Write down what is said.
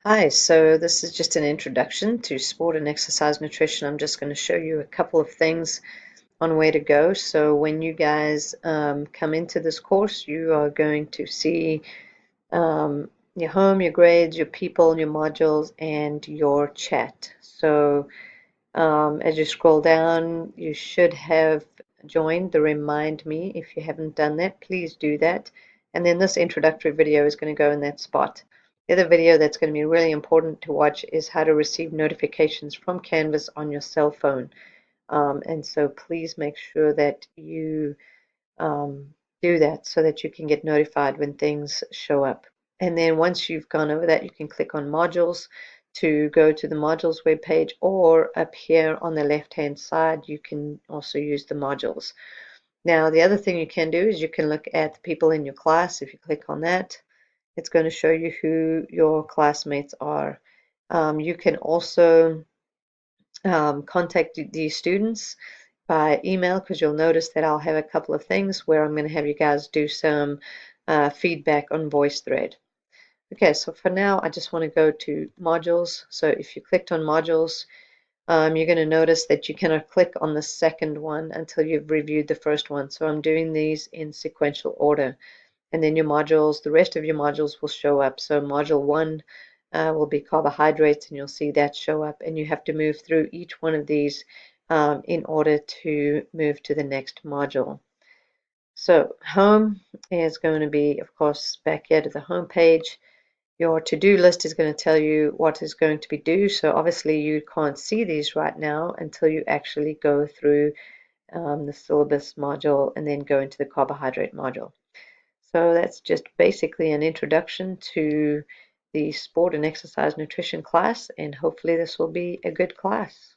Hi, so this is just an introduction to sport and exercise nutrition. I'm just going to show you a couple of things on where to go. So when you guys come into this course, you are going to see your home, your grades, your people, your modules, and your chat. So as you scroll down, you should have joined the Remind Me. If you haven't done that, please do that. And then this introductory video is going to go in that spot. The other video that's going to be really important to watch is how to receive notifications from Canvas on your cell phone. And so please make sure that you do that so that you can get notified when things show up. And then once you've gone over that, you can click on modules to go to the modules webpage, or up here on the left hand side you can also use the modules. Now the other thing you can do is you can look at the people in your class. If you click on that, it's going to show you who your classmates are. You can also contact these students by email, because you'll notice that I'll have a couple of things where I'm going to have you guys do some feedback on VoiceThread. Okay, so for now I just want to go to modules. So if you clicked on modules, you're going to notice that you cannot click on the second one until you've reviewed the first one. So I'm doing these in sequential order. And then your modules, the rest of your modules will show up. So module 1 will be carbohydrates, and you'll see that show up. And you have to move through each one of these in order to move to the next module. So home is going to be, of course, back here to the home page. Your to-do list is going to tell you what is going to be due. So obviously you can't see these right now until you actually go through the syllabus module and then go into the carbohydrate module. So that's just basically an introduction to the sport and exercise nutrition class, and hopefully this will be a good class.